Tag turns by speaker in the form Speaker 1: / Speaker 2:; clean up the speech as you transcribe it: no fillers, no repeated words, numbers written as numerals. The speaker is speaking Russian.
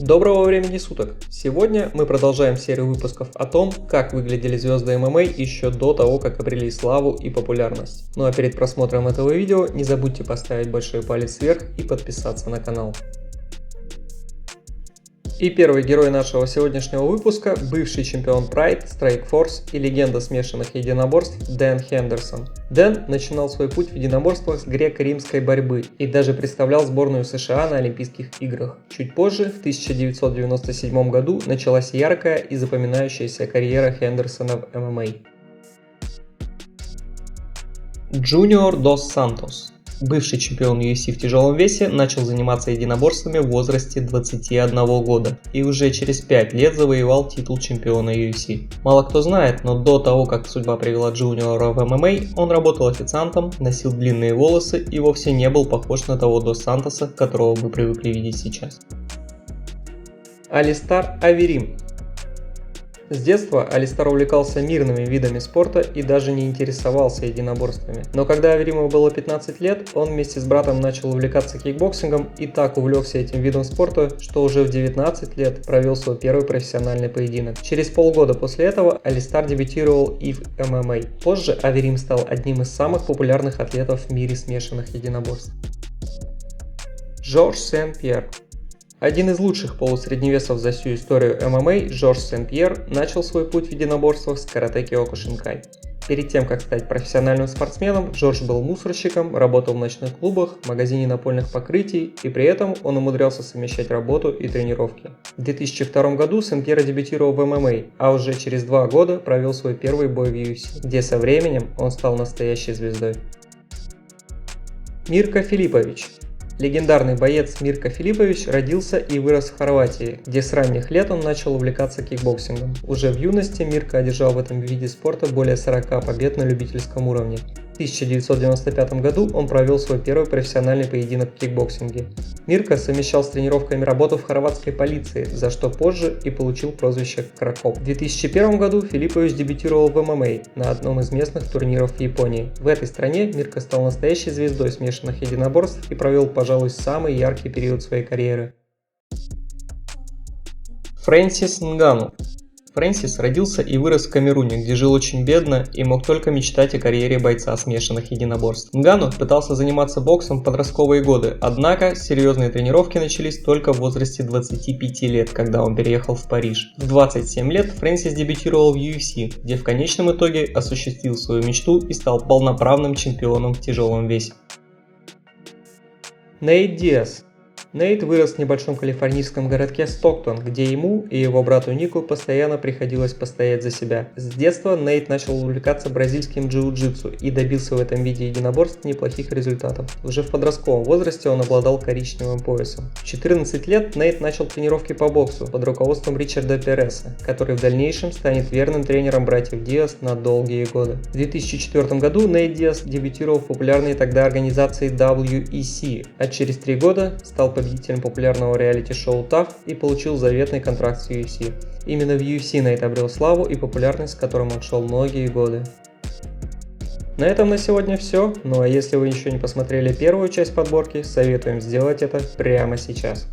Speaker 1: Доброго времени суток! Сегодня мы продолжаем серию выпусков о том, как выглядели звезды ММА еще до того, как обрели славу и популярность. Ну а перед просмотром этого видео не забудьте поставить большой палец вверх и подписаться на канал. И первый герой нашего сегодняшнего выпуска – бывший чемпион Pride, Strikeforce и легенда смешанных единоборств Дэн Хендерсон. Дэн начинал свой путь в единоборствах с греко-римской борьбы и даже представлял сборную США на Олимпийских играх. Чуть позже, в 1997 году, началась яркая и запоминающаяся карьера Хендерсона в ММА. Джуниор Дос Сантос. Бывший чемпион UFC в тяжелом весе начал заниматься единоборствами в возрасте 21 года и уже через 5 лет завоевал титул чемпиона UFC. Мало кто знает, но до того, как судьба привела Джуниора в ММА, он работал официантом, носил длинные волосы и вовсе не был похож на того Дос Сантоса, которого вы привыкли видеть сейчас. Алистар Аверим. С детства Алистар увлекался мирными видами спорта и даже не интересовался единоборствами. Но когда Авериму было 15 лет, он вместе с братом начал увлекаться кикбоксингом и так увлекся этим видом спорта, что уже в 19 лет провел свой первый профессиональный поединок. Через полгода после этого Алистар дебютировал и в ММА. Позже Аверим стал одним из самых популярных атлетов в мире смешанных единоборств. Жорж Сен-Пьер. Один из лучших полусредневесов за всю историю ММА, Жорж Сен-Пьер, начал свой путь в единоборствах с каратэ Киокушинкай. Перед тем, как стать профессиональным спортсменом, Жорж был мусорщиком, работал в ночных клубах, магазине напольных покрытий, и при этом он умудрялся совмещать работу и тренировки. В 2002 году Сен-Пьер дебютировал в ММА, а уже через 2 года провел свой первый бой в UFC, где со временем он стал настоящей звездой. Мирко Филиппович. Легендарный боец Мирко Филиппович родился и вырос в Хорватии, где с ранних лет он начал увлекаться кикбоксингом. Уже в юности Мирко одержал в этом виде спорта более 40 побед на любительском уровне. В 1995 году он провел свой первый профессиональный поединок в кикбоксинге. Мирко совмещал с тренировками работу в хорватской полиции, за что позже и получил прозвище Крокоп. В 2001 году Филиппович дебютировал в ММА на одном из местных турниров в Японии. В этой стране Мирко стал настоящей звездой смешанных единоборств и провел, пожалуй, самый яркий период своей карьеры. Фрэнсис Нгану. Фрэнсис родился и вырос в Камеруне, где жил очень бедно и мог только мечтать о карьере бойца смешанных единоборств. Нгану пытался заниматься боксом в подростковые годы, однако серьезные тренировки начались только в возрасте 25 лет, когда он переехал в Париж. В 27 лет Фрэнсис дебютировал в UFC, где в конечном итоге осуществил свою мечту и стал полноправным чемпионом в тяжелом весе. Нейт Диас. Нейт вырос в небольшом калифорнийском городке Стоктон, где ему и его брату Нику постоянно приходилось постоять за себя. С детства Нейт начал увлекаться бразильским джиу-джитсу и добился в этом виде единоборств неплохих результатов. Уже в подростковом возрасте он обладал коричневым поясом. В 14 лет Нейт начал тренировки по боксу под руководством Ричарда Переса, который в дальнейшем станет верным тренером братьев Диас на долгие годы. В 2004 году Нейт Диас дебютировал в популярной тогда организации WEC, а через 3 года стал победителем популярного реалити-шоу TAF и получил заветный контракт с UFC. Именно в UFC Нейт обрел славу и популярность, с которым он шел многие годы. На этом на сегодня все, ну а если вы еще не посмотрели первую часть подборки, советуем сделать это прямо сейчас.